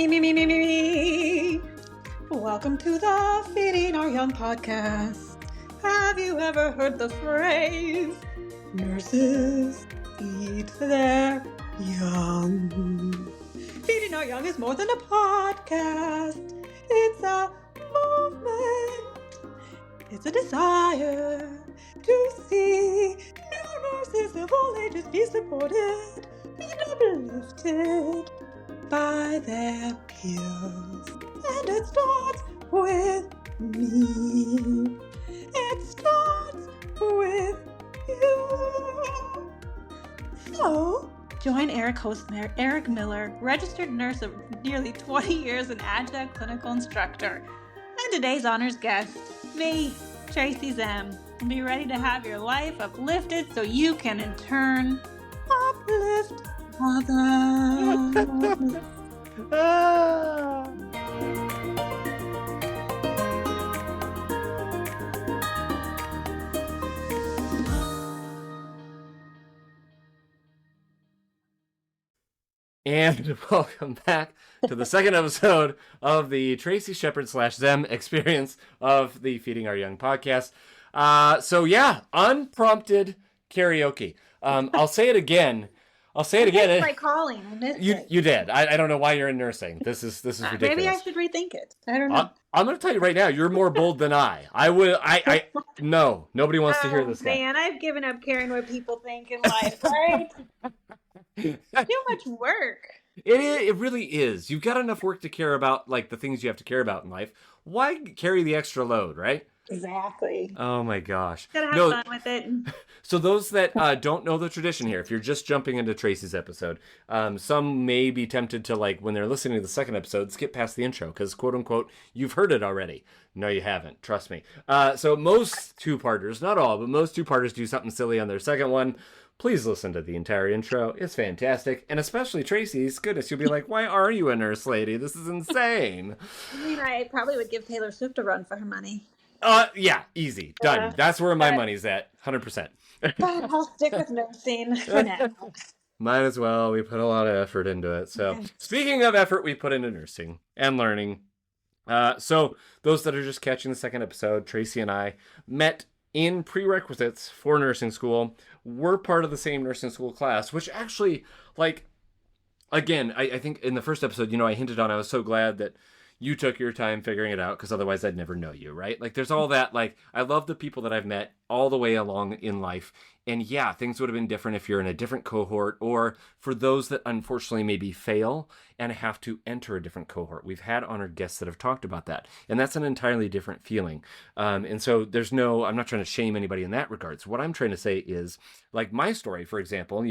Me. Welcome to the Feeding Our Young podcast. Have you ever heard the phrase, nurses feed their young? Feeding Our Young is more than a podcast. It's a movement. It's a desire to see new nurses of all ages be supported and uplifted by their peers. And it starts with me. It starts with you. So, join host Eric Miller, registered nurse of nearly 20 years and adjunct clinical instructor, and today's honors guest, me, Tracey Zehm, will be ready to have your life uplifted so you can in turn uplift others. And welcome back to the second episode of the Tracey Sheppard / Zehm experience of the Feeding Our Young podcast. Unprompted karaoke. I'll say it again. It's like calling. I missed it. You did. I don't know why you're in nursing. This is ridiculous. Maybe I should rethink it. I don't know. I'm going to tell you right now, you're more bold than I. No, nobody wants to hear this guy. Man, I've given up caring what people think in life, right? Too much work. It really is. You've got enough work to care about, like the things you have to care about in life. Why carry the extra load, right? Exactly. Oh my gosh. Gotta have fun with it. So those that don't know the tradition here, if you're just jumping into Tracey's episode, some may be tempted to, like, when they're listening to the second episode, skip past the intro because, quote unquote, you've heard it already. No, you haven't. Trust me. So most two-parters, not all, but most two-parters do something silly on their second one. Please listen to the entire intro. It's fantastic. And especially Tracey's. Goodness, you'll be like, why are you a nurse lady? This is insane. I mean, I probably would give Taylor Swift a run for her money. Yeah, easy. Done. That's where my money's at. 100%. But I'll stick with nursing for now. Might as well. We put a lot of effort into it. So, Speaking of effort, we put into nursing and learning. So, those that are just catching the second episode, Tracey and I met in prerequisites for nursing school. We're part of the same nursing school class, which actually, like, again, I think in the first episode, I hinted on, I was so glad that you took your time figuring it out, because otherwise I'd never know you, right? Like, there's all that, like, I love the people that I've met all the way along in life. And yeah, things would have been different if you're in a different cohort, or for those that unfortunately maybe fail and have to enter a different cohort. We've had honored guests that have talked about that, and that's an entirely different feeling. And so I'm not trying to shame anybody in that regard. So what I'm trying to say is, like my story, for example,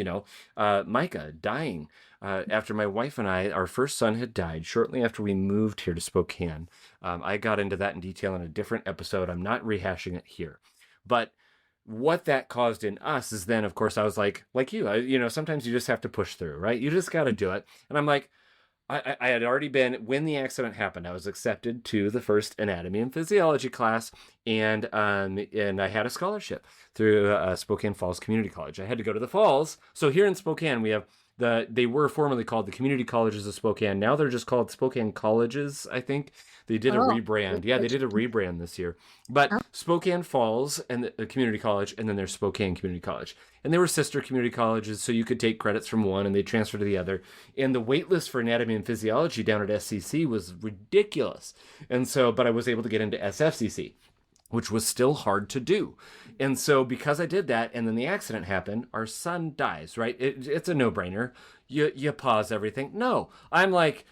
Micah dying after my wife and our first son had died shortly after we moved here to Spokane. I got into that in detail in a different episode. I'm not rehashing it here, but what that caused in us is then, of course, I was like you, sometimes you just have to push through, right? You just got to do it. And I'm like, I had already been, when the accident happened, I was accepted to the first anatomy and physiology class, and I had a scholarship through Spokane Falls Community College. I had to go to the Falls. So here in Spokane, we have they were formerly called the Community Colleges of Spokane. Now they're just called Spokane Colleges, I think. They did a rebrand. Yeah, they did a rebrand this year. But Spokane Falls and the Community College, and then there's Spokane Community College. And they were sister community colleges, so you could take credits from one and they transfer to the other. And the wait list for anatomy and physiology down at SCC was ridiculous. But I was able to get into SFCC, which was still hard to do. And so because I did that, and then the accident happened, our son dies, right? It's a no-brainer. You pause everything. No, I'm like,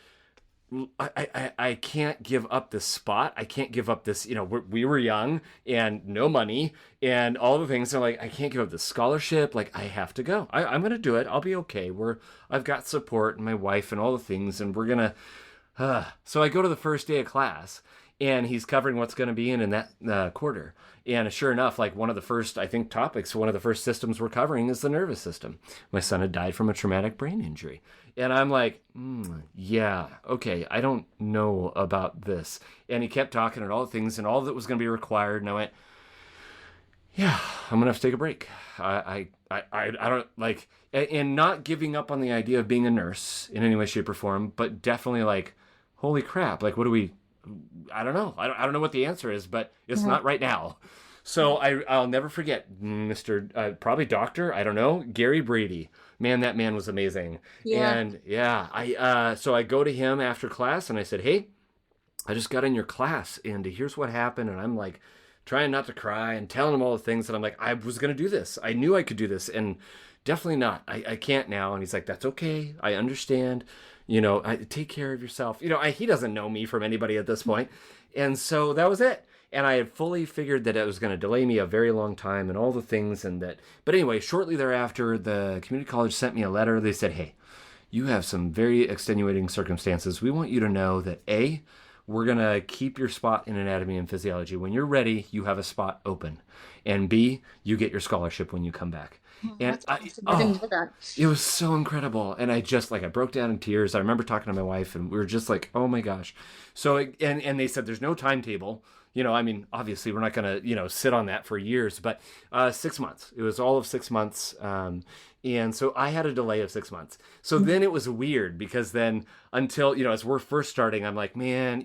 I can't give up this spot. I can't give up this, we were young and no money and all the things. So like, I can't give up the scholarship. Like, I have to go. I'm going to do it. I'll be okay. I've got support and my wife and all the things, and we're going to, so I go to the first day of class, and he's covering what's going to be in that quarter. And sure enough, like one of the first systems we're covering is the nervous system. My son had died from a traumatic brain injury. And I'm like, yeah, okay, I don't know about this. And he kept talking and all the things and all that was going to be required. And I went, yeah, I'm going to have to take a break. I don't like, and not giving up on the idea of being a nurse in any way, shape, or form, but definitely like, holy crap, like, what do we, I don't know. I don't know what the answer is, but it's not right now. So I'll never forget Mr. Probably Doctor, I don't know, Gary Brady. Man, that man was amazing. Yeah. And yeah, so I go to him after class and I said, hey, I just got in your class and here's what happened. And I'm like trying not to cry and telling him all the things that I'm like, I was going to do this. I knew I could do this and definitely not. I can't now. And he's like, that's okay. I understand. Take care of yourself. He doesn't know me from anybody at this point. And so that was it. And I had fully figured that it was going to delay me a very long time and all the things but anyway, shortly thereafter, the community college sent me a letter. They said, hey, you have some very extenuating circumstances. We want you to know that A, we're going to keep your spot in anatomy and physiology. When you're ready, you have a spot open. And B, you get your scholarship when you come back. And I didn't know that. It was so incredible. And I broke down in tears. I remember talking to my wife and we were just like, oh my gosh. So, and they said, there's no timetable. Obviously we're not going to, sit on that for years, but 6 months. It was all of 6 months. And so I had a delay of 6 months. So then it was weird because then until, as we're first starting, I'm like, man,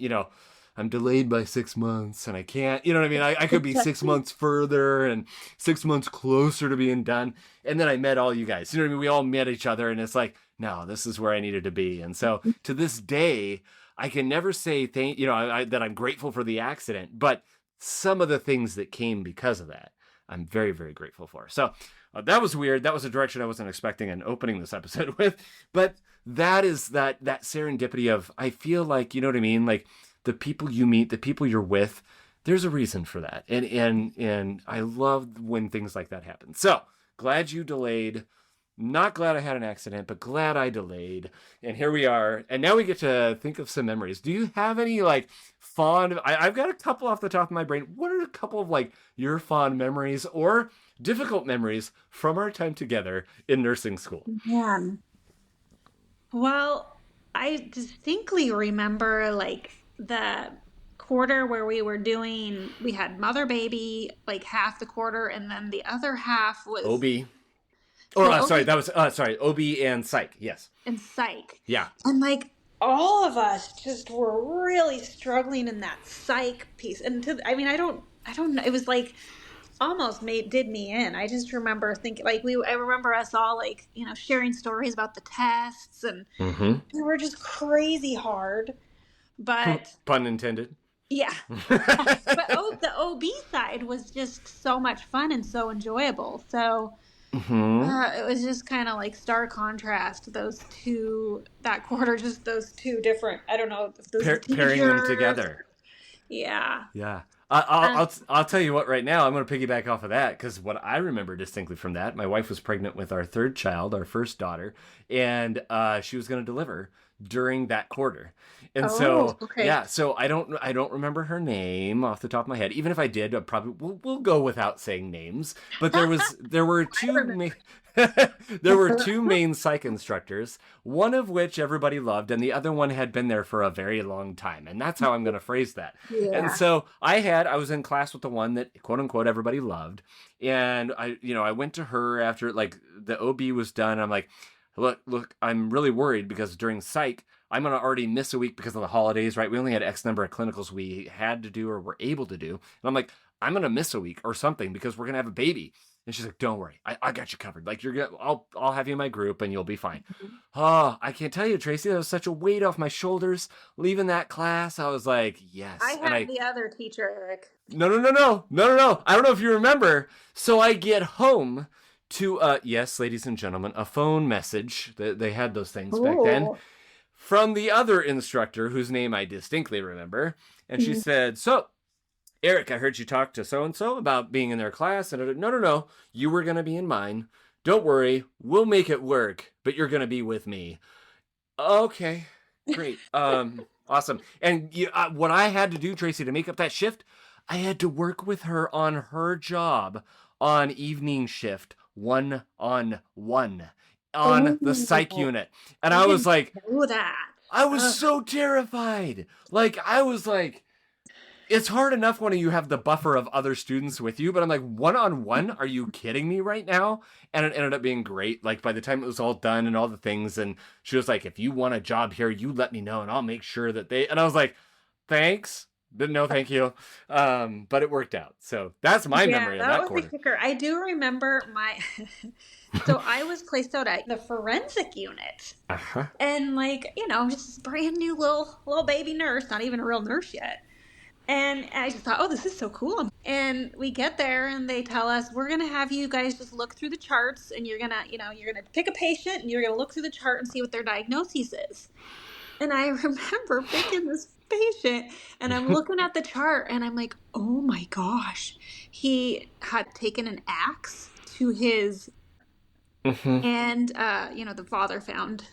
I'm delayed by 6 months and I can't, you know what I mean? I could be 6 months further and 6 months closer to being done. And then I met all you guys, you know what I mean? We all met each other and it's like, no, this is where I needed to be. And so to this day, I can never say that I'm grateful for the accident, but some of the things that came because of that, I'm very, very grateful for. So that was weird. That was a direction I wasn't expecting and opening this episode with, but that is that serendipity of, I feel like, you know what I mean? Like the people you meet, the people you're with, there's a reason for that. And I love when things like that happen. So glad you delayed. Not glad I had an accident, but glad I delayed. And here we are. And now we get to think of some memories. Do you have any fond, I've got a couple off the top of my brain. What are a couple of your fond memories or difficult memories from our time together in nursing school? Man. Well, I distinctly remember the quarter where we had mother baby, half the quarter, and then the other half was OB. OB and psych. Yes. And psych. Yeah. And all of us just were really struggling in that psych piece. And I don't know. It was almost did me in. I just remember thinking I remember us all sharing stories about the tests and they were just crazy hard. But pun intended. Yeah. But the OB side was just so much fun and so enjoyable. So it was just kind of stark contrast, that quarter, just those two different, I don't know. Pairing them together. Yeah. Yeah. I'll tell you what, right now, I'm going to piggyback off of that because what I remember distinctly from that, my wife was pregnant with our third child, our first daughter, and she was going to deliver during that quarter. And so I don't remember her name off the top of my head. Even if I did, we'll go without saying names. But there were two main psych instructors, one of which everybody loved, and the other one had been there for a very long time. And that's how I'm going to phrase that. Yeah. And so I was in class with the one that quote unquote everybody loved. And I went to her after the OB was done. I'm like, look, I'm really worried because during psych, I'm going to already miss a week because of the holidays, right? We only had X number of clinicals we had to do or were able to do. And I'm like, I'm going to miss a week or something because we're going to have a baby. And she's like, don't worry. I got you covered. I'll have you in my group and you'll be fine. Oh, I can't tell you, Tracey, that was such a weight off my shoulders. Leaving that class, I was like, yes. I had the other teacher, Eric. No. I don't know if you remember. So I get home to, yes, ladies and gentlemen, a phone message. They had those things back then. From the other instructor, whose name I distinctly remember. And she said, so, Eric, I heard you talk to so-and-so about being in their class. And no, you were going to be in mine. Don't worry, we'll make it work, but you're going to be with me. Okay, great. Awesome. And what I had to do, Tracey, to make up that shift, I had to work with her on her job on evening shift, one-on-one. On the psych unit. And I was like, I was so terrified. I was like, it's hard enough when you have the buffer of other students with you, but I'm like, one-on-one? Are you kidding me right now? And it ended up being great. Like, by the time it was all done and all the things, and she was like, if you want a job here, you let me know, and I'll make sure that they... And I was like, thanks. Didn't know, thank you. But it worked out. So that's my memory of that was quarter. the kicker. I do remember my... So I was placed out at the forensic unit. Uh-huh. And like, you know, just this brand new little baby nurse, not even a real nurse yet. And I just thought, oh, this is so cool. And we get there and they tell us, we're going to have you guys just look through the charts, and you're going to pick a patient and you're going to look through the chart and see what their diagnosis is. And I remember picking this patient, and I'm looking at the chart and I'm like, oh my gosh, he had taken an axe to his, and, the father found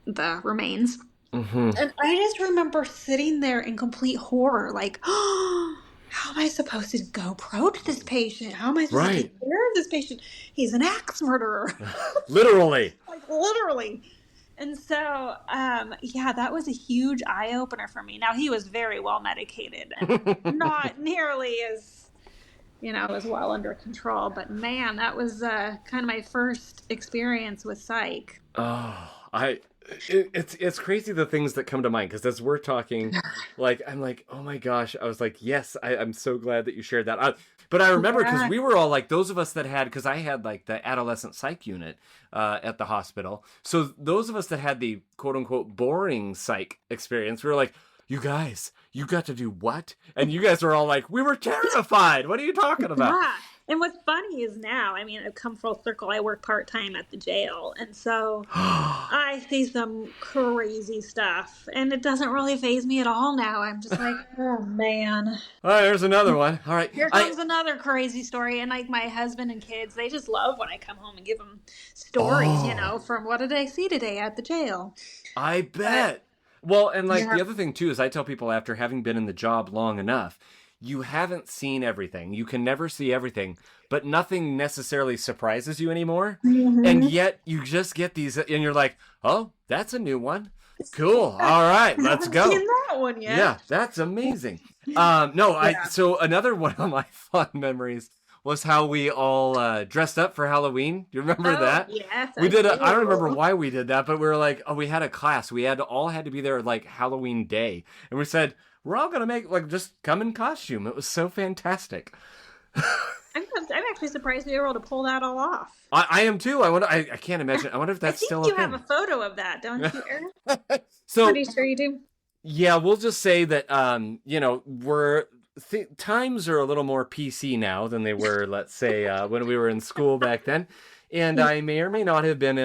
the remains. And I just remember sitting there in complete horror, like, oh, how am I supposed to go approach this patient? How am I supposed to take care of this patient? He's an axe murderer. Literally. Like, literally. And so, that was a huge eye-opener for me. Now, he was very well medicated and not nearly as, as well under control. But, man, that was kind of my first experience with psych. Oh, it's crazy the things that come to mind, because as we're talking, like, I'm like, oh my gosh, I was like, yes, I'm so glad that you shared that. But I remember, because we were all like, those of us that had, because I had like the adolescent psych unit at the hospital. So those of us that had the quote unquote boring psych experience, we were like, you guys, you got to do what? And you guys were all like, we were terrified. What are you talking about? Yeah. And what's funny is now, I mean, I've come full circle. I work part-time at the jail. And so I see some crazy stuff. And it doesn't really faze me at all now. I'm just like, oh, man. All right, there's another one. All right. Here comes another crazy story. And like my husband and kids, they just love when I come home and give them stories, from what did I see today at the jail. I bet. Well, and like the other thing, too, is I tell people after having been in the job long enough, you haven't seen everything. You can never see everything, but nothing necessarily surprises you anymore. And yet you just get these, and you're like, oh, that's a new one. Cool. All right, let's go. I haven't seen that one yet. Yeah, that's amazing. So another one of my fun memories was how we all dressed up for Halloween. Do you remember that? Yes. We did. I don't remember why we did that, but we were like, we had a class. We all had to be there like Halloween day, and we said, we're all going to just come in costume. It was so fantastic. I'm actually surprised we were able to pull that all off. I am too. I can't imagine. I wonder if that's still a thing. I think you have a photo of that, don't you, Eric? Pretty sure you do. Yeah, we'll just say that, times are a little more PC now than they were, let's say, when we were in school back then. And I may or may not have been,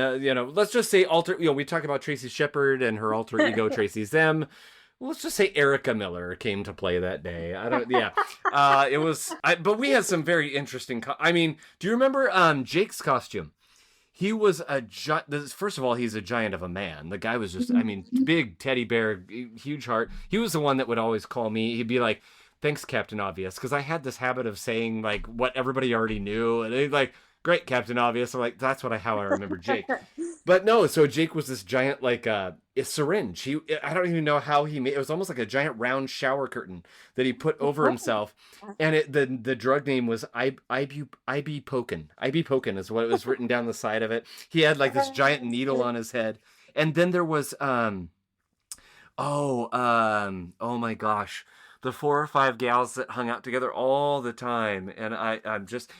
let's just say we talk about Tracy Sheppard and her alter ego, Tracey Zehm. Let's just say Erica Miller came to play that day. It was, but we had some very interesting, do you remember Jake's costume? He was first of all, he's a giant of a man. The guy was just, big teddy bear, huge heart. He was the one that would always call me. He'd be like, thanks, Captain Obvious. Because I had this habit of saying like what everybody already knew. And they'd like, great, Captain Obvious. I'm like, that's how I remember Jake. But no, so Jake was this giant, like, a syringe. I don't even know how he made it. Was almost like a giant round shower curtain that he put over himself. And the drug name was ibuprofen. Ibuprofen is what it was written down the side of it. He had like this giant needle on his head. And then there was, oh my gosh. The 4 or 5 gals that hung out together all the time. And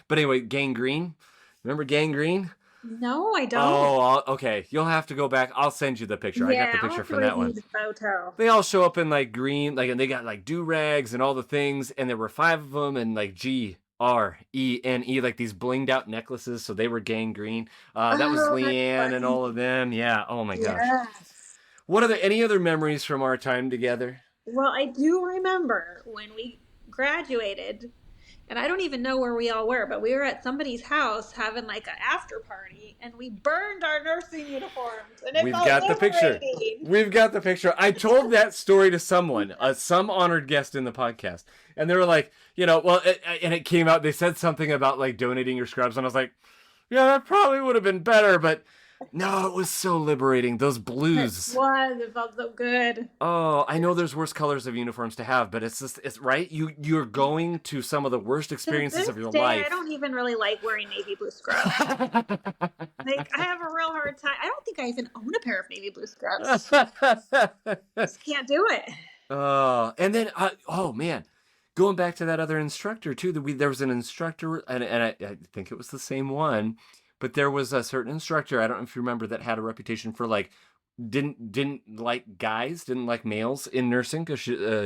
but anyway, Gangrene. Remember Gangrene? No, I don't. Oh, okay. You'll have to go back. I'll send you the picture. I got the picture from that one. Photo. They all show up in like green, and they got like do-rags and all the things. And there were 5 of them, and like Grene, like these blinged out necklaces. So they were Gangrene. That was Leanne and all of them. Yeah. Oh my gosh. Yes. What are there any other memories from our time together? Well, I do remember when we graduated, and I don't even know where we all were, but we were at somebody's house having like an after party, and we burned our nursing uniforms. And We've got the picture. We've got the picture. I told that story to someone, some honored guest in the podcast, and they were like, and it came out, they said something about like donating your scrubs, and I was like, yeah, that probably would have been better, but No, it was so liberating. Those It blues. was. It felt so good. Oh, I know there's worse colors of uniforms to have, but it's just, it's right. You're going to some of the worst To experiences this of your day, life. I don't even really like wearing navy blue scrubs. Like, I have a real hard time. I don't think I even own a pair of navy blue scrubs. Just can't do it. And then, oh man, going back to that other instructor too. There was an instructor, and I think it was the same one, but there was a certain instructor. I don't know if you remember, that had a reputation for like didn't like guys, didn't like males in nursing, because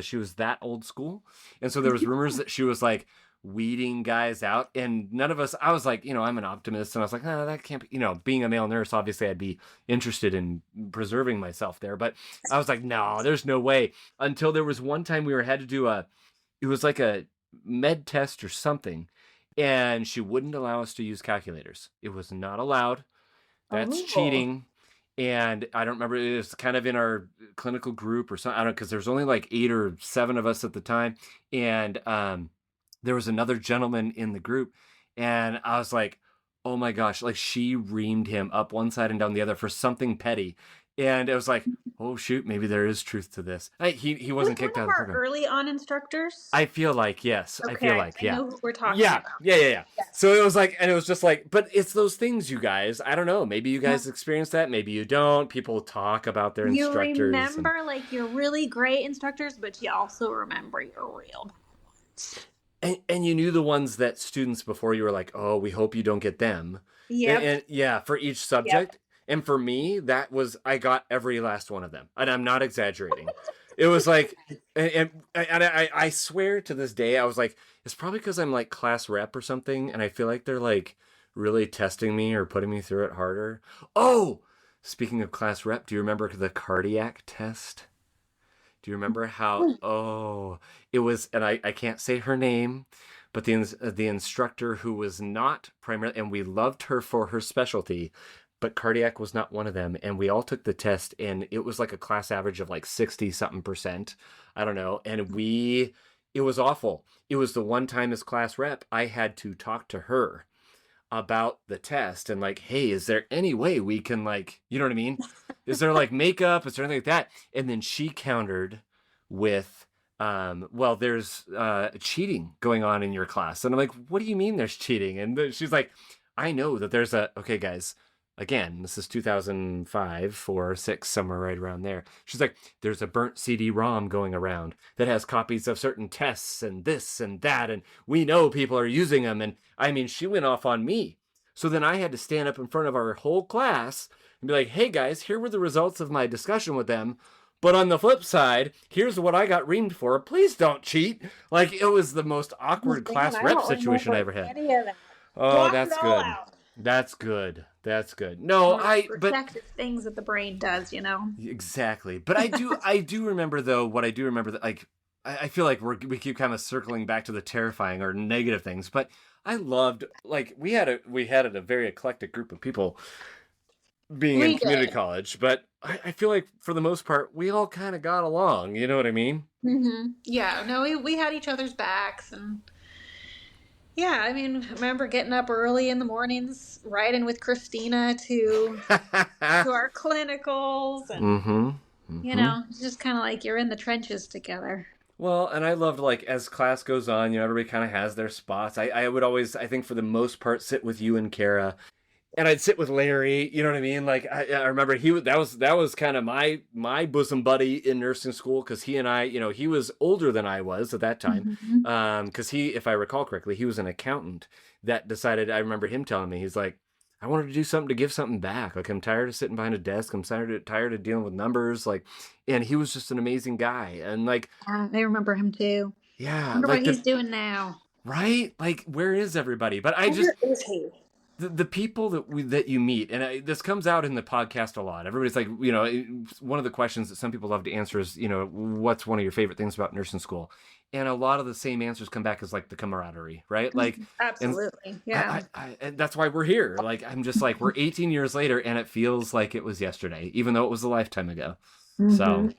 she was that old school, and so there was rumors that she was like weeding guys out, and none of us. I was like, I'm an optimist, and I was like, no, that can't be. Being a male nurse, obviously, I'd be interested in preserving myself there, but I was like, no, there's no way. Until there was one time had to do it was like a med test or something, and she wouldn't allow us to use calculators. It was not allowed. That's cheating. And I don't remember, it was kind of in our clinical group or something. I don't know, because there was only like 8 or 7 of us at the time. And there was another gentleman in the group. And I was like, oh my gosh, like she reamed him up one side and down the other for something petty. And it was like, oh shoot, maybe there is truth to this. He wasn't kicked out of the program. Early on instructors? I feel like, yes. Okay, I feel like, yeah. I know who we're talking about. Yeah. So it was like, and it was just like, but it's those things, you guys. I don't know. Maybe you guys experience that. Maybe you don't. People talk about their instructors. You remember like your really great instructors, but you also remember your real ones. And you knew the ones that students before you were like, oh, we hope you don't get them. Yeah. And yeah, for each subject. Yep. And for me, I got every last one of them. And I'm not exaggerating. It was like, and I swear to this day, I was like, it's probably because I'm like class rep or something. And I feel like they're like really testing me or putting me through it harder. Oh, speaking of class rep, do you remember the cardiac test? Do you remember how, it was, and I can't say her name, but the instructor who was not primarily, and we loved her for her specialty, but cardiac was not one of them. And we all took the test, and it was like a class average of like 60-something%. I don't know. And it was awful. It was the one time as class rep, I had to talk to her about the test and like, hey, is there any way we can like, you know what I mean? Is there like makeup? Is there anything like that? And then she countered with, there's cheating going on in your class. And I'm like, what do you mean there's cheating? And she's like, I know that there's okay, guys. Again, this is 2005, 4, 6, somewhere right around there. She's like, there's a burnt CD-ROM going around that has copies of certain tests and this and that, and we know people are using them. And I mean, she went off on me. So then I had to stand up in front of our whole class and be like, hey guys, here were the results of my discussion with them. But on the flip side, here's what I got reamed for. Please don't cheat. Like, it was the most awkward class rep situation I ever had. Oh, that's good. That's good. That's good. No, protective things that the brain does, Exactly. But I do remember though. What I do remember that, like, I feel like we keep kind of circling back to the terrifying or negative things. But I loved, like, we had a very eclectic group of people being in community college. But I feel like for the most part, we all kind of got along. You know what I mean? Mm-hmm. Yeah. No, we had each other's backs and. Yeah, I mean, I remember getting up early in the mornings, riding with Christina to our clinicals, and it's just kind of like you're in the trenches together. Well, and I loved, like, as class goes on, everybody kind of has their spots. I would always, I think for the most part, sit with you and Kara. And I'd sit with Larry, you know what I mean? Like, I remember that was kind of my bosom buddy in nursing school, because he and I, he was older than I was at that time. Because he, if I recall correctly, he was an accountant that decided, I remember him telling me, he's like, I wanted to do something to give something back. Like, I'm tired of sitting behind a desk. I'm tired of dealing with numbers. Like, and he was just an amazing guy. And like, I remember him too. Yeah. I wonder what he's doing now. Right? Like, where is everybody? But where is he? The people that you meet, and this comes out in the podcast a lot. Everybody's like, one of the questions that some people love to answer is, what's one of your favorite things about nursing school? And a lot of the same answers come back as like the camaraderie, right? Like, absolutely, yeah. And that's why we're here. Like, I'm just like, we're 18 years later, and it feels like it was yesterday, even though it was a lifetime ago. So,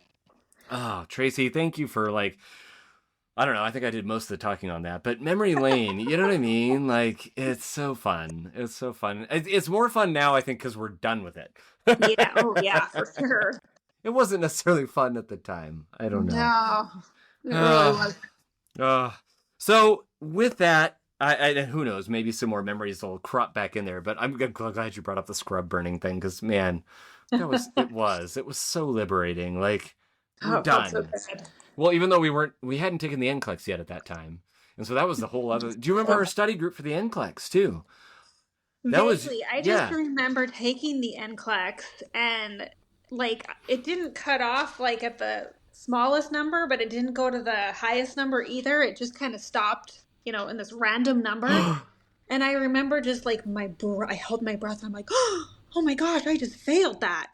Tracey, thank you for like. I don't know. I think I did most of the talking on that. But memory lane, you know what I mean? Like, it's so fun. It's so fun. It's more fun now, I think, because we're done with it. Yeah. Oh, yeah, for sure. It wasn't necessarily fun at the time. I don't know. No, it really Uh, was. so with that, who knows? Maybe some more memories will crop back in there. But I'm glad you brought up the scrub burning thing because, man, it was so liberating. Like, we're Oh, it felt so done. good. Well, even though we hadn't taken the NCLEX yet at that time, and so that was the whole other. Do you remember our study group for the NCLEX too? That was Vaguely, I just remember taking the NCLEX and like it didn't cut off like at the smallest number, but it didn't go to the highest number either. It just kind of stopped, in this random number. And I remember just like I held my breath. And I'm like, oh my gosh, I just failed that.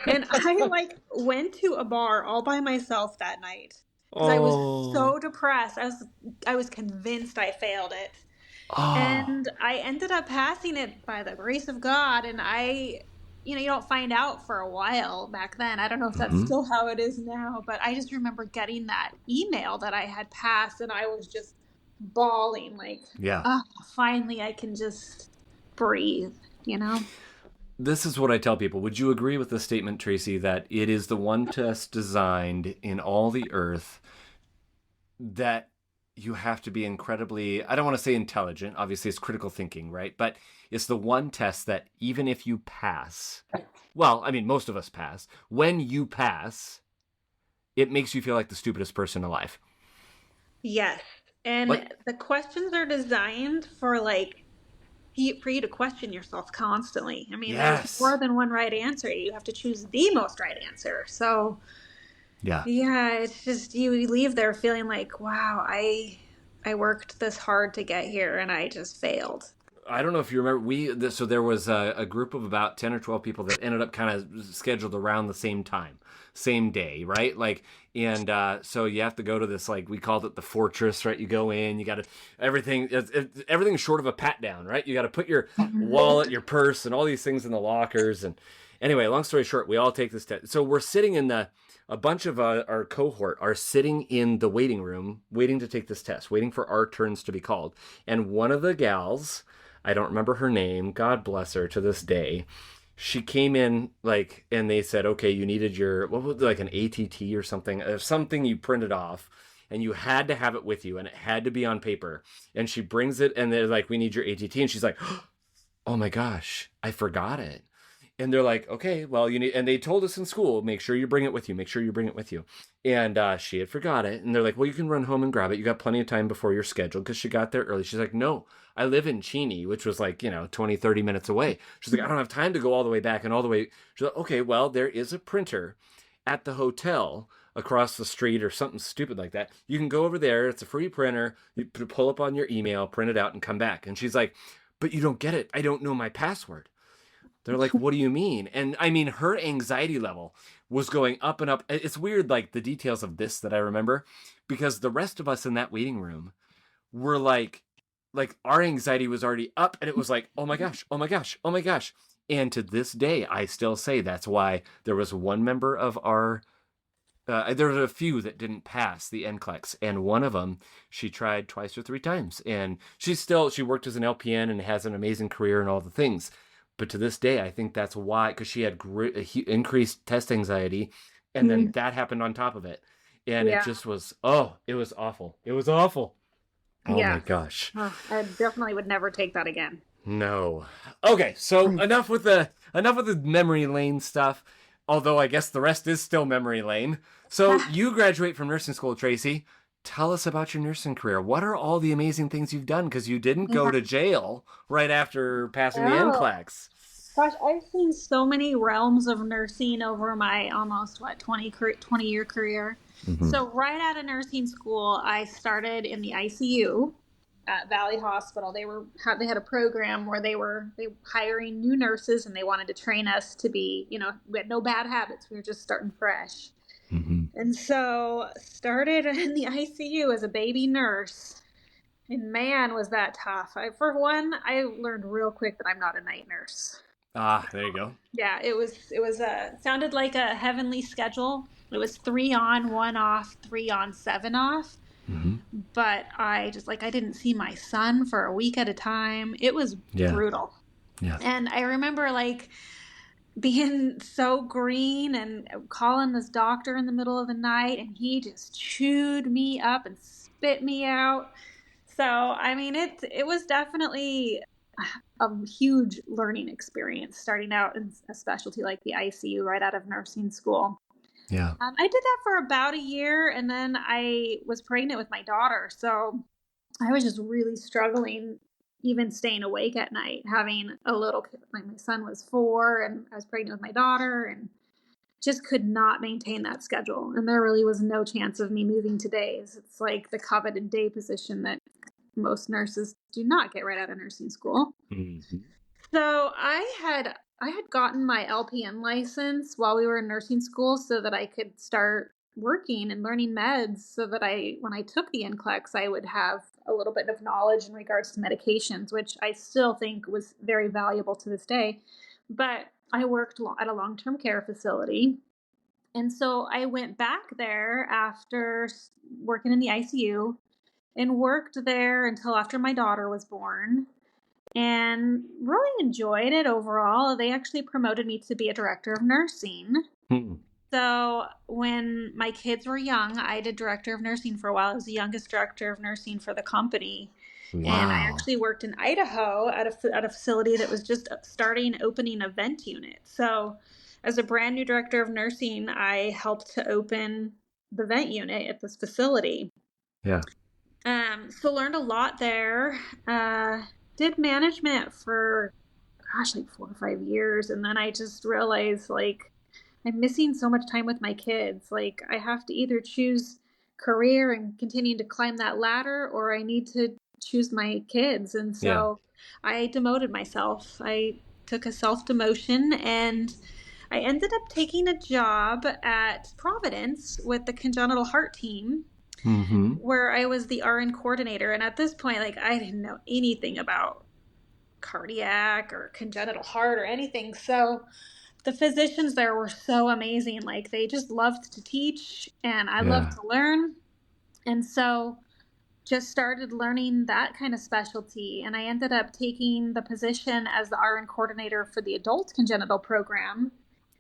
And I like went to a bar all by myself that night because I was so depressed. I was convinced I failed it. And I ended up passing it by the grace of God. And you don't find out for a while back then. I don't know if that's still how it is now, but I just remember getting that email that I had passed and I was just bawling like, finally I can just breathe, This is what I tell people. Would you agree with the statement, Tracey, that it is the one test designed in all the earth that you have to be incredibly, I don't want to say intelligent, obviously it's critical thinking, right? But it's the one test that even if you pass, well, I mean, most of us pass, when you pass, it makes you feel like the stupidest person alive. Yes. And the questions are designed for for you to question yourself constantly. I mean, there's more than one right answer. You have to choose the most right answer. So yeah, it's just you leave there feeling like, wow, I worked this hard to get here and I just failed. I don't know if you remember, so there was a group of about 10 or 12 people that ended up kind of scheduled around the same time, same day, right? So you have to go to this, we called it the fortress, right? You go in, you got to, everything's short of a pat down, right? You got to put your wallet, your purse, and all these things in the lockers. And anyway, long story short, we all take this test. So we're sitting in a bunch of our cohort are sitting in the waiting room, waiting to take this test, waiting for our turns to be called. And one of the gals, I don't remember her name, God bless her to this day, she came in and they said, okay, you needed your, what was it, an ATT or something you printed off and you had to have it with you and it had to be on paper. And she brings it and they're like, we need your ATT. And she's like, oh my gosh, I forgot it. And they're like, okay, well, and they told us in school, make sure you bring it with you. Make sure you bring it with you. And she had forgot it. And they're like, well, you can run home and grab it. You got plenty of time before you're scheduled because she got there early. She's like, no, I live in Cheney, which was 20, 30 minutes away. She's like, I don't have time to go all the way back and all the way. She's like, okay, well, there is a printer at the hotel across the street or something stupid like that. You can go over there. It's a free printer. You pull up on your email, print it out and come back. And she's like, but you don't get it. I don't know my password. They're like, what do you mean? And I mean, her anxiety level was going up and up. It's weird, the details of this that I remember, because the rest of us in that waiting room were like our anxiety was already up and it was like, oh my gosh, oh my gosh, oh my gosh. And to this day, I still say that's why there was one member of our, there were a few that didn't pass the NCLEX. And one of them, she tried twice or three times. And she worked as an LPN and has an amazing career and all the things. But to this day, I think that's why, because she had increased test anxiety, and then that happened on top of it. And it just was, it was awful. It was awful. Oh my gosh. I definitely would never take that again. No. Okay, so enough with the memory lane stuff, although I guess the rest is still memory lane. So you graduate from nursing school, Tracey. Tell us about your nursing career. What are all the amazing things you've done? Because you didn't go to jail right after passing the NCLEX. Gosh, I've seen so many realms of nursing over my almost, 20-year career. Mm-hmm. So right out of nursing school, I started in the ICU at Valley Hospital. They had a program where they were hiring new nurses and they wanted to train us to be, we had no bad habits. We were just starting fresh. Mm-hmm. And so started in the ICU as a baby nurse, and man, was that tough. I learned real quick that I'm not a night nurse. There you go. Yeah, it was sounded like a heavenly schedule. It was 3 on, 1 off, 3 on, 7 off. Mm-hmm. but I didn't see my son for a week at a time. It was brutal. Yeah. And I remember like being so green and calling this doctor in the middle of the night, and he just chewed me up and spit me out. So, I mean, it was definitely a huge learning experience starting out in a specialty like the ICU right out of nursing school. Yeah. I did that for about a year, and then I was pregnant with my daughter. So I was just really struggling, even staying awake at night, having a little kid. My son was 4, and I was pregnant with my daughter, and just could not maintain that schedule. And there really was no chance of me moving to days. It's like the coveted day position that most nurses do not get right out of nursing school. Mm-hmm. So I had gotten my LPN license while we were in nursing school so that I could start working and learning meds, so that when I took the NCLEX, I would have a little bit of knowledge in regards to medications, which I still think was very valuable to this day. But I worked at a long-term care facility. And so I went back there after working in the ICU and worked there until after my daughter was born, and really enjoyed it overall. They actually promoted me to be a director of nursing. So when my kids were young, I did director of nursing for a while. I was the youngest director of nursing for the company. Wow. And I actually worked in Idaho at a facility that was just opening a vent unit. So as a brand new director of nursing, I helped to open the vent unit at this facility. Yeah. So learned a lot there. Did management for, like 4 or 5 years. And then I just realized, like, I'm missing so much time with my kids. Like, I have to either choose career and continue to climb that ladder, or I need to choose my kids. And so I demoted myself. I took a self-demotion, and I ended up taking a job at Providence with the congenital heart team. Mm-hmm. Where I was the RN coordinator. And at this point, like, I didn't know anything about cardiac or congenital heart or anything. So the physicians there were so amazing. Like, they just loved to teach, and I loved to learn. And so just started learning that kind of specialty. And I ended up taking the position as the RN coordinator for the adult congenital program.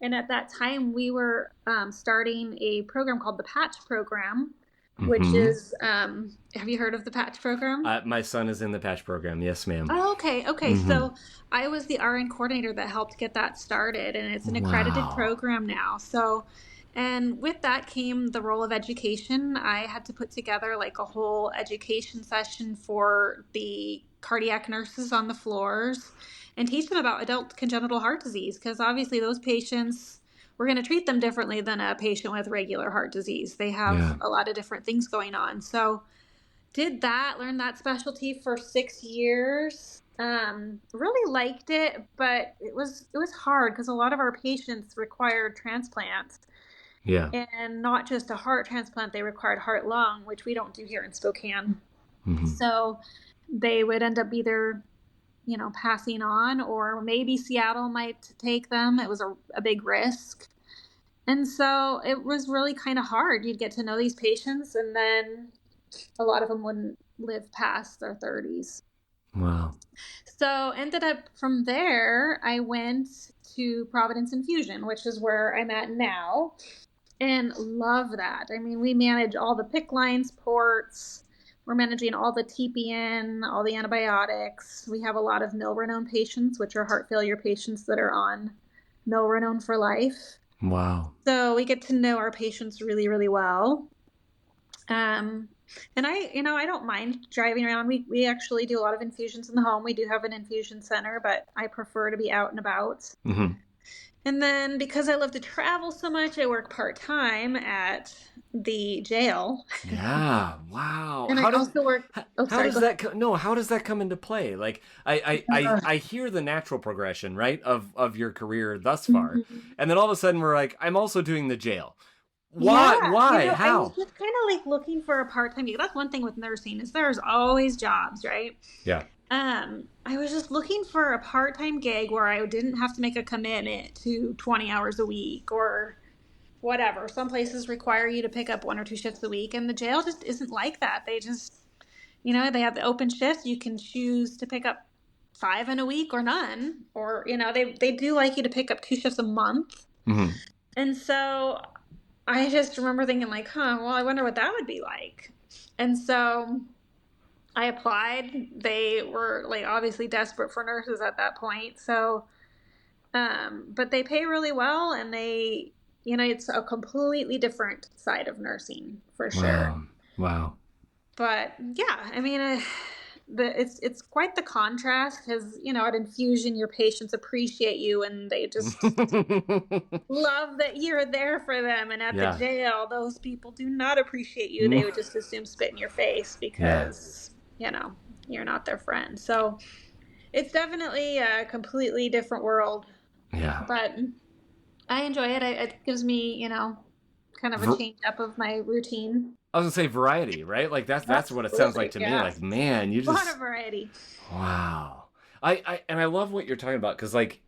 And at that time, we were starting a program called the Patch Program, which is, have you heard of the Patch Program? My son is in the Patch Program. Yes, ma'am. Oh, okay. Mm-hmm. So I was the RN coordinator that helped get that started, and it's an accredited program now. So, and with that came the role of education. I had to put together like a whole education session for the cardiac nurses on the floors and teach them about adult congenital heart disease, because obviously those patients, we're going to treat them differently than a patient with regular heart disease. They have a lot of different things going on. So did that, learned that specialty for 6 years. Really liked it, but it was hard because a lot of our patients required transplants. Yeah. And not just a heart transplant, they required heart-lung, which we don't do here in Spokane. Mm-hmm. So they would end up either, passing on, or maybe Seattle might take them. It was a big risk. And so it was really kind of hard. You'd get to know these patients, and then a lot of them wouldn't live past their 30s. Wow. So ended up from there, I went to Providence Infusion, which is where I'm at now, and love that. I mean, we manage all the PICC lines, ports. We're managing all the TPN, all the antibiotics. We have a lot of milrinone patients, which are heart failure patients that are on milrinone for life. Wow. So we get to know our patients really, really well. And I don't mind driving around. We actually do a lot of infusions in the home. We do have an infusion center, but I prefer to be out and about. Mm-hmm. And then because I love to travel so much, I work part-time at the jail. Yeah. Wow. And I also work. How does that come into play? Like, I hear the natural progression, right, of your career thus far. Mm-hmm. And then all of a sudden we're like, I'm also doing the jail. Why? Yeah, Why? How? I was just kind of like looking for a part-time gig. That's one thing with nursing, is there's always jobs, right? Yeah. I was just looking for a part-time gig where I didn't have to make a commitment to 20 hours a week or whatever. Some places require you to pick up 1 or 2 shifts a week, and the jail just isn't like that. They just they have the open shifts. You can choose to pick up 5 in a week or none, or, they do like you to pick up 2 shifts a month. Mm-hmm. And so I just remember thinking like, well, I wonder what that would be like. And so I applied. They were like obviously desperate for nurses at that point. So, but they pay really well, and they, it's a completely different side of nursing for sure. Wow. But yeah, I mean, it's quite the contrast because, at infusion, your patients appreciate you and they just love that you're there for them. And at the jail, those people do not appreciate you. They would just assume spit in your face because, you're not their friend. So it's definitely a completely different world. Yeah. But I enjoy it. It gives me, kind of a change up of my routine. I was gonna say variety, right? Like that's what it sounds like to me. Like, man, you just a lot of variety. Wow. I love what you're talking about because like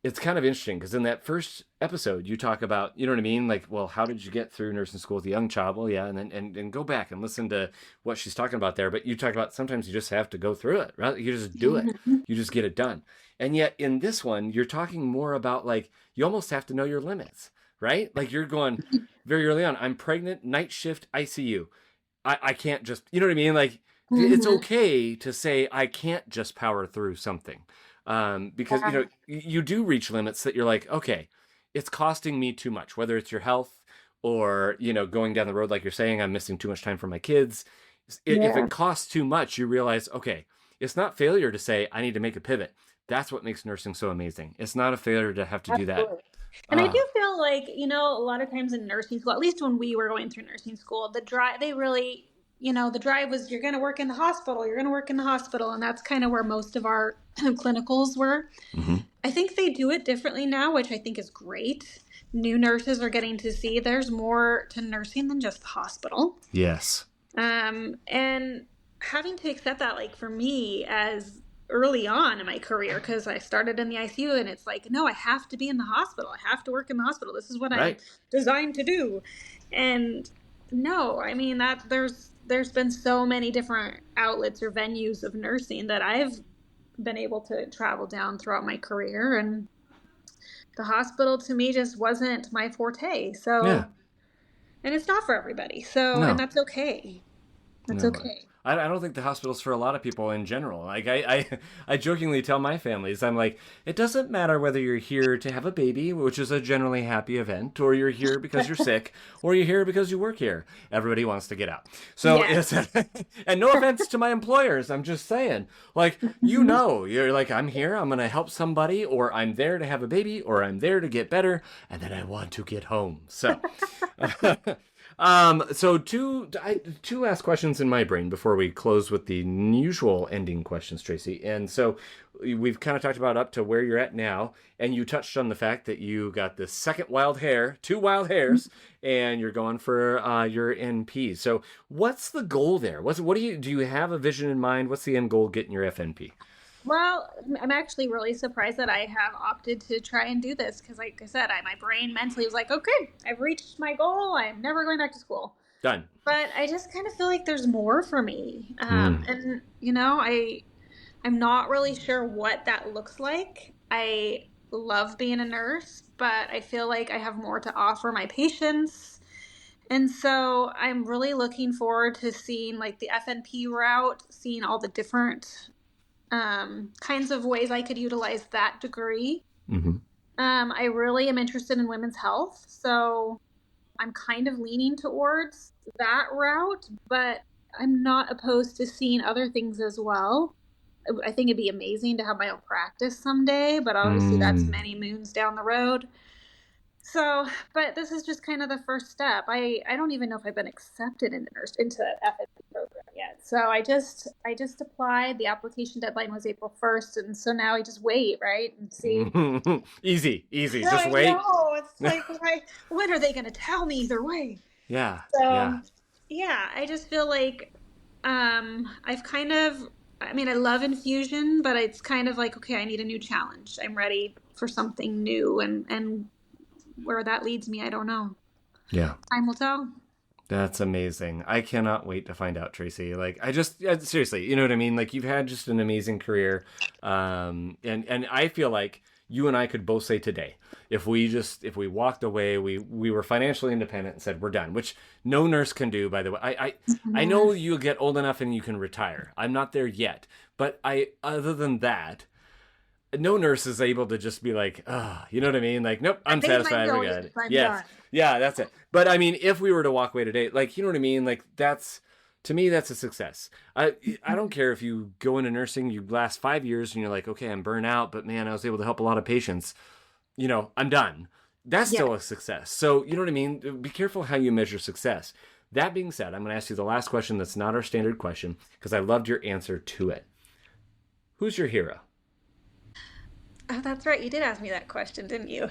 it's kind of interesting because in that first episode you talk about, you know what I mean? Like, well, how did you get through nursing school with a young child? Well, yeah, and then and go back and listen to what she's talking about there. But you talk about sometimes you just have to go through it, right? You just do it. You just get it done. And yet in this one, you're talking more about like you almost have to know your limits, right? Like you're going very early on, I'm pregnant, night shift, ICU. I can't just, you know what I mean? Like it's okay to say I can't just power through something. Because, you do reach limits that you're like, okay, it's costing me too much, whether it's your health or, going down the road, like you're saying, I'm missing too much time from my kids. If it costs too much, you realize, okay, it's not failure to say, I need to make a pivot. That's what makes nursing so amazing. It's not a failure to have to do that. And I do feel like, a lot of times in nursing school, at least when we were going through nursing school, the drive, they really, the drive was, you're going to work in the hospital, And that's kind of where most of our clinicals were. Mm-hmm. I think they do it differently now, which I think is great. New nurses are getting to see there's more to nursing than just the hospital. Yes. And having to accept that, like for me as early on in my career, because I started in the ICU and it's like, no, I have to be in the hospital. I have to work in the hospital. This is what I'm designed to do. And no, I mean that there's been so many different outlets or venues of nursing that I've been able to travel down throughout my career, and the hospital to me just wasn't my forte. So, and it's not for everybody. So, and that's okay. That's okay. I don't think the hospital's for a lot of people in general. Like I jokingly tell my families, I'm like, it doesn't matter whether you're here to have a baby, which is a generally happy event, or you're here because you're sick, or you're here because you work here. Everybody wants to get out. So it's, and no offense to my employers, I'm just saying, like, you're like, I'm here, I'm going to help somebody, or I'm there to have a baby, or I'm there to get better, and then I want to get home. So... So two last questions in my brain before we close with the usual ending questions, Tracey. And so we've kind of talked about up to where you're at now, and you touched on the fact that you got the second wild hair, 2 wild hairs, and you're going for your NP. So what's the goal there? Do you have a vision in mind? What's the end goal getting your FNP? Well, I'm actually really surprised that I have opted to try and do this because, like I said, my brain mentally was like, okay, I've reached my goal. I'm never going back to school. Done. But I just kind of feel like there's more for me. And, I'm not really sure what that looks like. I love being a nurse, but I feel like I have more to offer my patients. And so I'm really looking forward to seeing like the FNP route, seeing all the different kinds of ways I could utilize that degree. Mm-hmm. I really am interested in women's health, so I'm kind of leaning towards that route, but I'm not opposed to seeing other things as well. I think it'd be amazing to have my own practice someday, but obviously that's many moons down the road. So, but this is just kind of the first step. I don't even know if I've been accepted into the FNP program yet. So I just applied. The application deadline was April 1st, and so now I just wait, right, and see. Easy. Just wait. No, it's like, when are they going to tell me either way? Yeah. So, I just feel like I've kind of. I mean, I love infusion, but it's kind of like, okay, I need a new challenge. I'm ready for something new, and where that leads me, I don't know. Yeah. Time will tell. That's amazing. I cannot wait to find out, Tracey. Like, seriously, you know what I mean? Like, you've had just an amazing career. And I feel like you and I could both say today, if we walked away, we were financially independent and said, we're done, which no nurse can do, by the way. I know you get old enough and you can retire. I'm not there yet. But other than that, no nurse is able to just be like, you know what I mean? Like, nope, I'm satisfied. We're good. Yes. Yeah, that's it. But I mean, if we were to walk away today, like, you know what I mean? Like, to me, that's a success. I don't care if you go into nursing, you last 5 years and you're like, okay, I'm burnt out, but man, I was able to help a lot of patients. You know, I'm done. That's still a success. So, you know what I mean? Be careful how you measure success. That being said, I'm going to ask you the last question that's not our standard question because I loved your answer to it. Who's your hero? Oh, that's right. You did ask me that question, didn't you?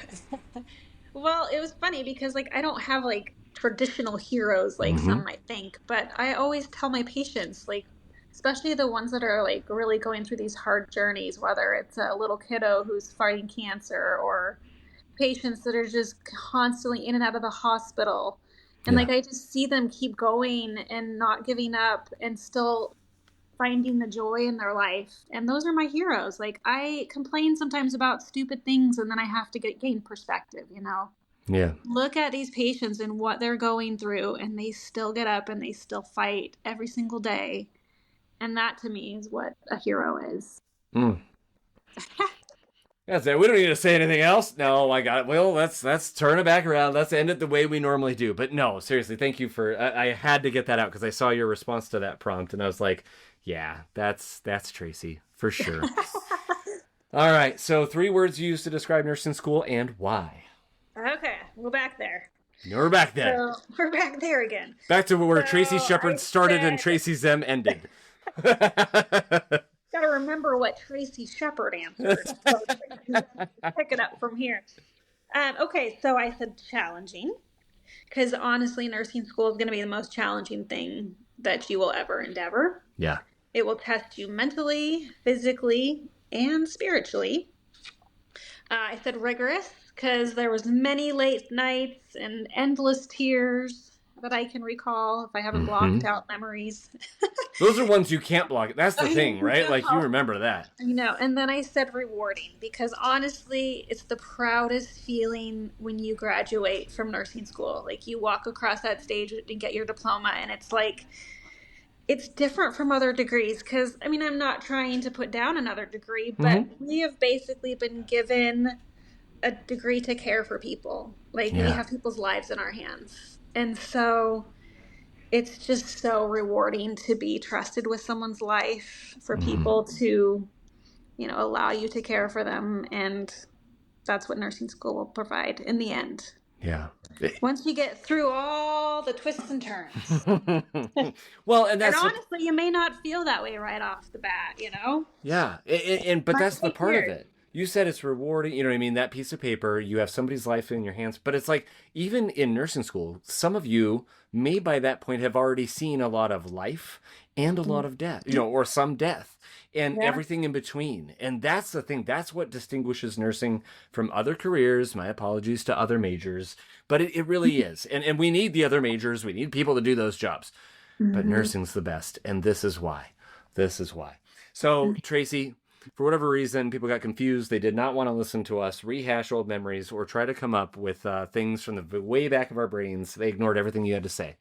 Well, it was funny because like I don't have like traditional heroes like some might think, but I always tell my patients, like especially the ones that are like really going through these hard journeys, whether it's a little kiddo who's fighting cancer or patients that are just constantly in and out of the hospital. And like I just see them keep going and not giving up and still finding the joy in their life. And those are my heroes. Like I complain sometimes about stupid things and then I have to gain perspective, you know? Yeah. Look at these patients and what they're going through and they still get up and they still fight every single day. And that to me is what a hero is. That's it. We don't need to say anything else. No, I got it. Well, let's turn it back around. Let's end it the way we normally do. But no, seriously, thank you for. I had to get that out because I saw your response to that prompt, and I was like, yeah, that's Tracey for sure. All right. So 3 words you use to describe nursing school and why. Okay, we're back there. We're back there. So we're back there again. Back to where Tracey Sheppard started and Tracey Zehm ended. Got to remember what Tracey Sheppard answered. Pick it up from here. Okay, so I said challenging because honestly, nursing school is going to be the most challenging thing that you will ever endeavor. Yeah. It will test you mentally, physically, and spiritually. I said rigorous because there was many late nights and endless tears that I can recall if I haven't blocked out memories. Those are ones you can't block. That's the thing, right? Like you remember that. I know. And then I said rewarding because honestly, it's the proudest feeling when you graduate from nursing school. Like you walk across that stage and get your diploma and it's like, it's different from other degrees because, I mean, I'm not trying to put down another degree, but we have basically been given a degree to care for people. Like we have people's lives in our hands. And so it's just so rewarding to be trusted with someone's life, for people to, you know, allow you to care for them. And that's what nursing school will provide in the end. Yeah. Once you get through all the twists and turns. Well, and honestly, you may not feel that way right off the bat, you know? Yeah. But that's the part of it. You said it's rewarding, you know what I mean? That piece of paper, you have somebody's life in your hands. But it's like, even in nursing school, some of you may by that point have already seen a lot of life and a lot of death, you know, or some death and everything in between. And that's the thing. That's what distinguishes nursing from other careers. My apologies to other majors, but it really is. And we need the other majors. We need people to do those jobs. But nursing's the best. And this is why. So, Tracey, for whatever reason, people got confused. They did not want to listen to us rehash old memories or try to come up with things from the way back of our brains. They ignored everything you had to say.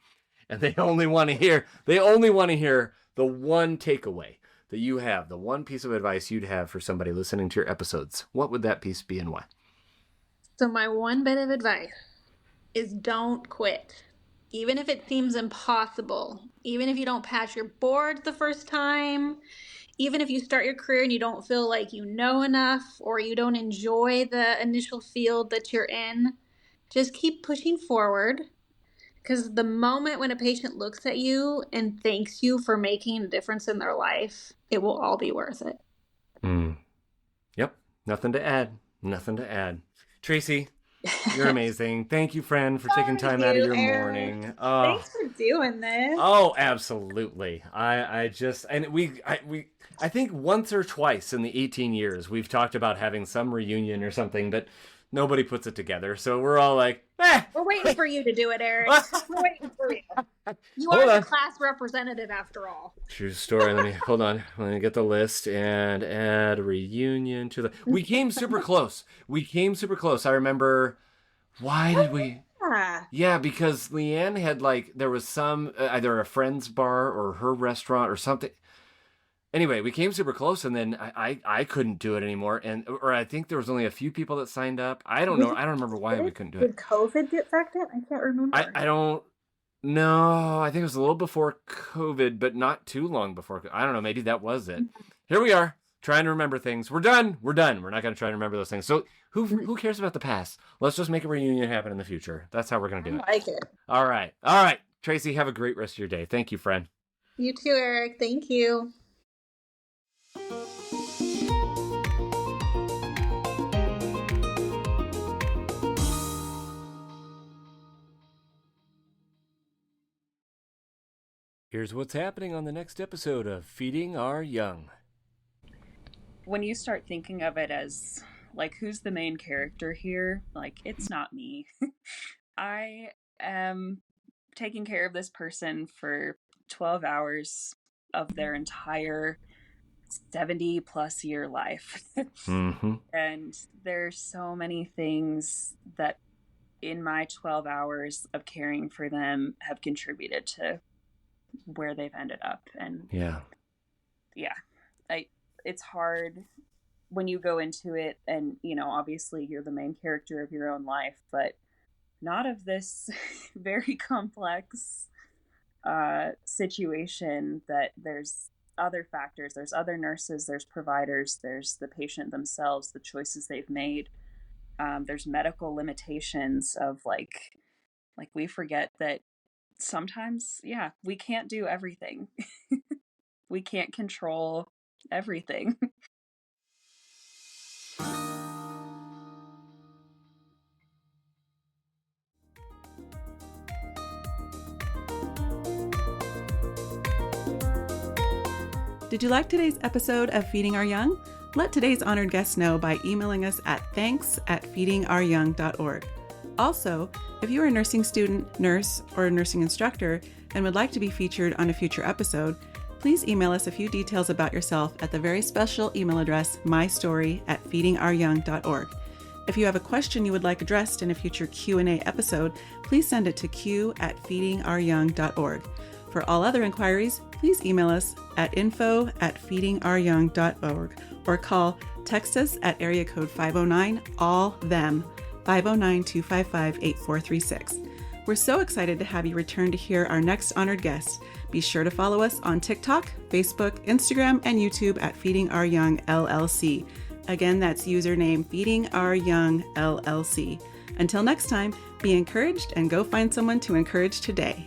And they only want to hear the one takeaway that you have, the one piece of advice you'd have for somebody listening to your episodes. What would that piece be and why? So my one bit of advice is don't quit. Even if it seems impossible, even if you don't pass your boards the first time, even if you start your career and you don't feel like you know enough or you don't enjoy the initial field that you're in, just keep pushing forward. Because the moment when a patient looks at you and thanks you for making a difference in their life, it will all be worth it. Yep. Nothing to add. Tracey, you're amazing. Thank you, friend, for taking time out of your morning. Thanks for doing this. Oh, absolutely. I think once or twice in the 18 years we've talked about having some reunion or something, but nobody puts it together. So we're all like, eh. We're waiting for you to do it, Eric. We're waiting for you. You Hold are on. the class representative after all. True story. Hold on. Let me get the list and add reunion to the. We came super close. I remember. Why did we? Yeah, because Leanne had there was some either a friend's bar or her restaurant or something. Anyway, we came super close, and then I couldn't do it anymore, or I think there was only a few people that signed up. I don't know. I don't remember why we couldn't do it. Did COVID get factored? I can't remember. I don't know. I think it was a little before COVID, but not too long before. I don't know. Maybe that was it. Here we are, trying to remember things. We're done. We're not going to try to remember those things. So who cares about the past? Let's just make a reunion happen in the future. That's how we're going to do it. I like it. All right. Tracy, have a great rest of your day. Thank you, friend. You too, Eric. Thank you. Here's what's happening on the next episode of Feeding Our Young. When you start thinking of it as, who's the main character here? It's not me. I am taking care of this person for 12 hours of their entire 70-plus year life. Mm-hmm. And there's so many things that in my 12 hours of caring for them have contributed to where they've ended up. And it's hard when you go into it and, obviously you're the main character of your own life, but not of this very complex situation that there's other factors. There's other nurses, there's providers, there's the patient themselves, the choices they've made. There's medical limitations of we forget that sometimes, we can't do everything. We can't control everything. Did you like today's episode of Feeding Our Young? Let today's honored guest know by emailing us at thanks@feedingouryoung.org. Also, if you're a nursing student, nurse, or a nursing instructor and would like to be featured on a future episode, please email us a few details about yourself at the very special email address mystory@feedingouryoung.org. If you have a question you would like addressed in a future Q&A episode, please send it to q@feedingouryoung.org. For all other inquiries, please email us at info@feedingouryoung.org or text us at area code 509-ALL-THEM, 509-255-8436. We're so excited to have you return to hear our next honored guest. Be sure to follow us on TikTok, Facebook, Instagram, and YouTube at Feeding Our Young LLC. Again, that's username Feeding Our Young LLC. Until next time, be encouraged and go find someone to encourage today.